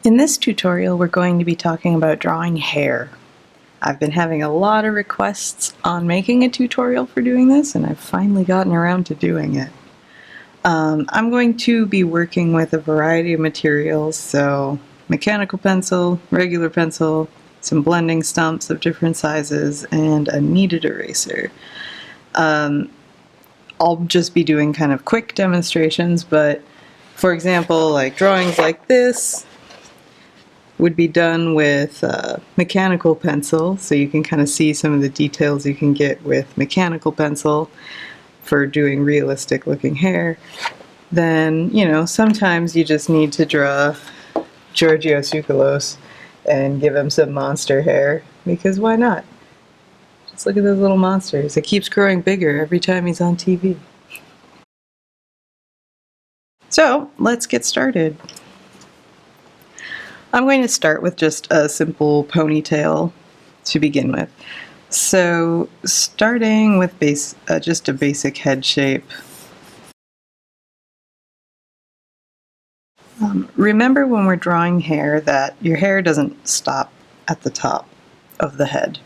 In this tutorial, we're going to be talking about drawing hair. I've been having a lot of requests on making a tutorial for doing this, and I've finally gotten around to doing it. I'm going to be working with a variety of materials, so mechanical pencil, regular pencil, some blending stumps of different sizes, and a kneaded eraser. I'll just be doing kind of quick demonstrations, but for example, like drawings like this would be done with mechanical pencil, so you can kind of see some of the details you can get with mechanical pencil for doing realistic looking hair. Then, you know, sometimes you just need to draw Giorgio Tsoukalos and give him some monster hair, because why not? Just look at those little monsters. It keeps growing bigger every time he's on TV. So, let's get started. I'm going to start with just a simple ponytail to begin with. So, starting with just a basic head shape. Remember when we're drawing hair that your hair doesn't stop at the top of the head.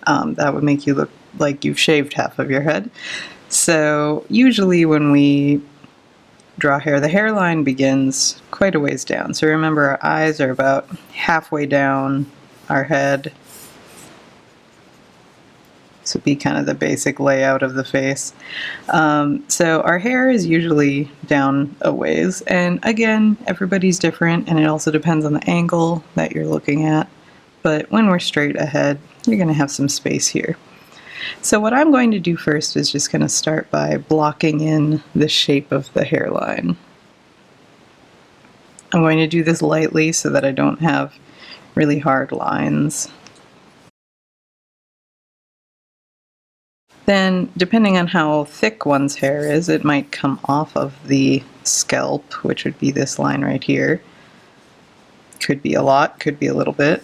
That would make you look like you've shaved half of your head. So usually when we draw hair, the hairline begins quite a ways down. So remember, our eyes are about halfway down our head. This would be kind of the basic layout of the face. So our hair is usually down a ways, and again, everybody's different, and it also depends on the angle that you're looking at. But when we're straight ahead, you're going to have some space here. So what I'm going to do first is just going to start by blocking in the shape of the hairline. I'm going to do this lightly so that I don't have really hard lines. Then, depending on how thick one's hair is, it might come off of the scalp, which would be this line right here. Could be a lot, could be a little bit.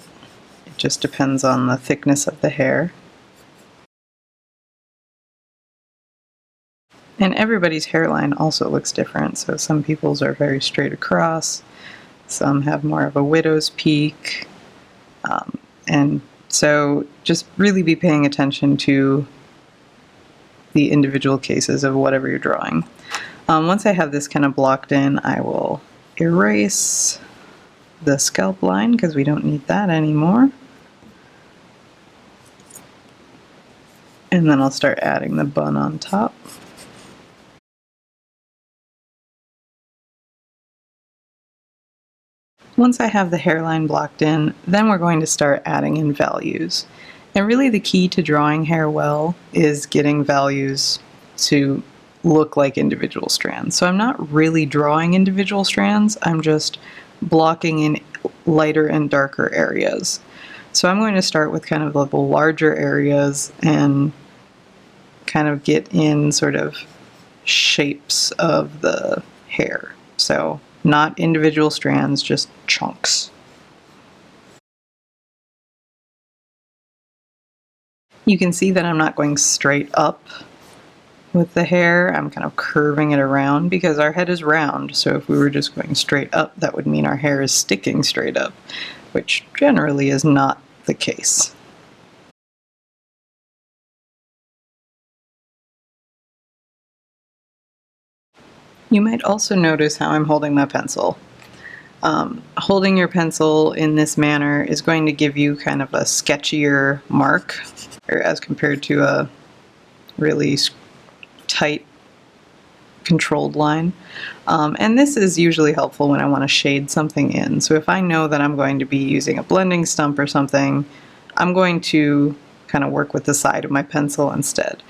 It just depends on the thickness of the hair. And everybody's hairline also looks different, so some people's are very straight across, some have more of a widow's peak, and so just really be paying attention to the individual cases of whatever you're drawing. Once I have this kind of blocked in, I will erase the scalp line because we don't need that anymore. And then I'll start adding the bun on top. Once I have the hairline blocked in, then we're going to start adding in values. And really the key to drawing hair well is getting values to look like individual strands. So I'm not really drawing individual strands, I'm just blocking in lighter and darker areas. So I'm going to start with kind of the larger areas and kind of get in sort of shapes of the hair. So not individual strands, just chunks. You can see that I'm not going straight up with the hair. I'm kind of curving it around because our head is round, so if we were just going straight up, that would mean our hair is sticking straight up, which generally is not the case. You might also notice how I'm holding my pencil. Holding your pencil in this manner is going to give you kind of a sketchier mark, or as compared to a really tight controlled line. And this is usually helpful when I want to shade something in. So if I know that I'm going to be using a blending stump or something, I'm going to kind of work with the side of my pencil instead.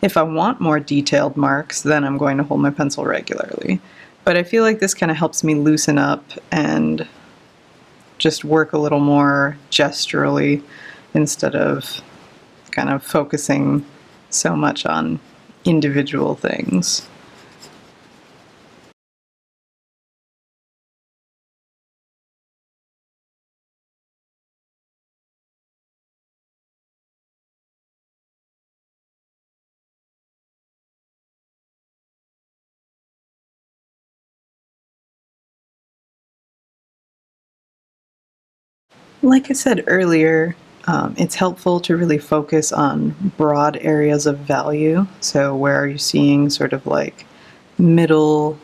If I want more detailed marks, then I'm going to hold my pencil regularly. But I feel like this kind of helps me loosen up and just work a little more gesturally instead of kind of focusing so much on individual things. Like I said earlier, it's helpful to really focus on broad areas of value. So where are you seeing sort of like middle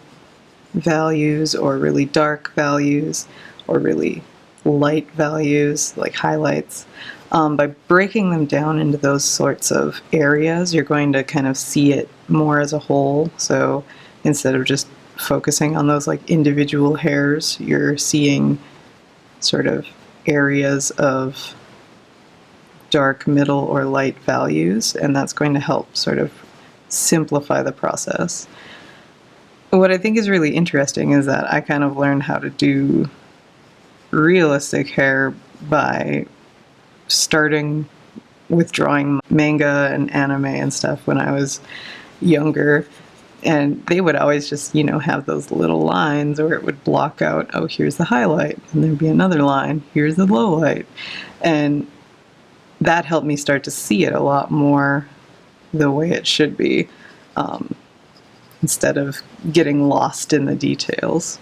values or really dark values or really light values like highlights. By breaking them down into those sorts of areas, you're going to kind of see it more as a whole. So instead of just focusing on those like individual hairs, you're seeing sort of areas of dark, middle, or light values, and that's going to help sort of simplify the process. What I think is really interesting is that I kind of learned how to do realistic hair by starting with drawing manga and anime and stuff when I was younger. And they would always just, have those little lines where it would block out, oh, here's the highlight, and there'd be another line, here's the low light. And that helped me start to see it a lot more the way it should be, instead of getting lost in the details.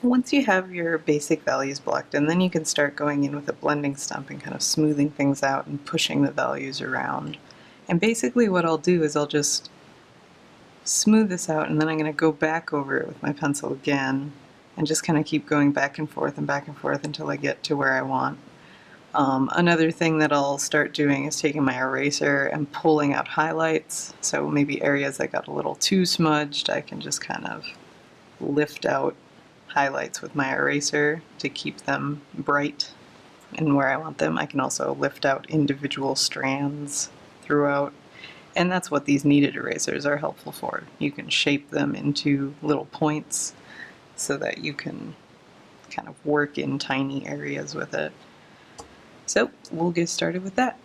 Once you have your basic values blocked in, then you can start going in with a blending stump and kind of smoothing things out and pushing the values around. And basically what I'll do is I'll just smooth this out, and then I'm going to go back over it with my pencil again and just kind of keep going back and forth until I get to where I want. Another thing that I'll start doing is taking my eraser and pulling out highlights. So maybe areas that got a little too smudged, I can just kind of lift out highlights with my eraser to keep them bright and where I want them. I can also lift out individual strands throughout, and that's what these kneaded erasers are helpful for. You can shape them into little points so that you can kind of work in tiny areas with it. So we'll get started with that.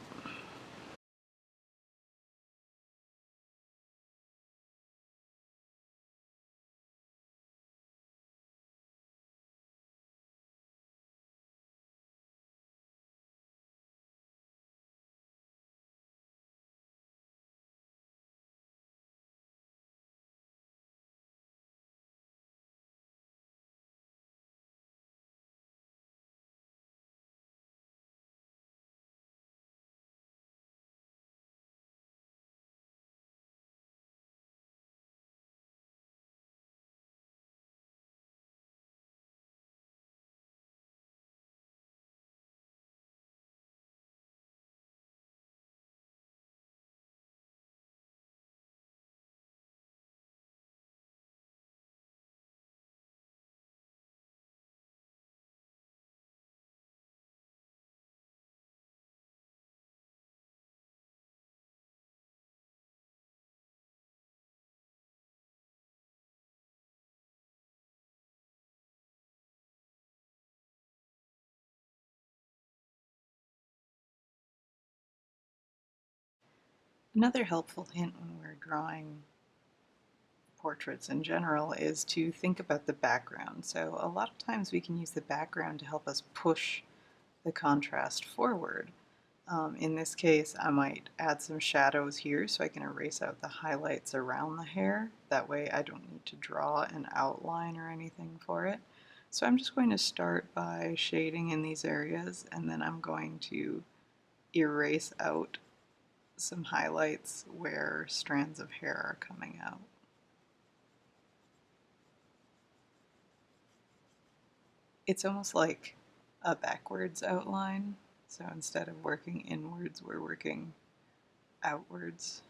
Another helpful hint when we're drawing portraits in general is to think about the background. So a lot of times we can use the background to help us push the contrast forward. In this case, I might add some shadows here so I can erase out the highlights around the hair. That way I don't need to draw an outline or anything for it. So I'm just going to start by shading in these areas, and then I'm going to erase out some highlights where strands of hair are coming out. It's almost like a backwards outline. So instead of working inwards, we're working outwards.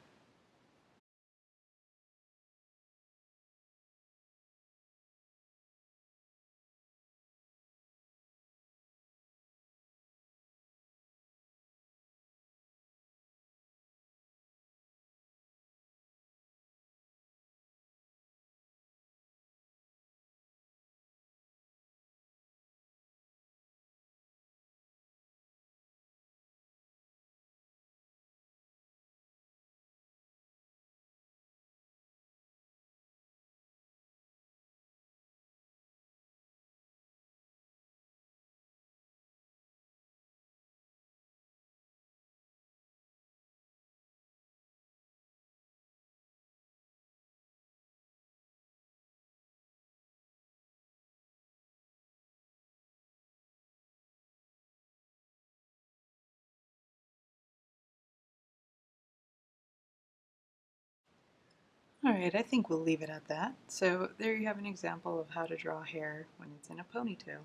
Alright, I think we'll leave it at that. So there you have an example of how to draw hair when it's in a ponytail.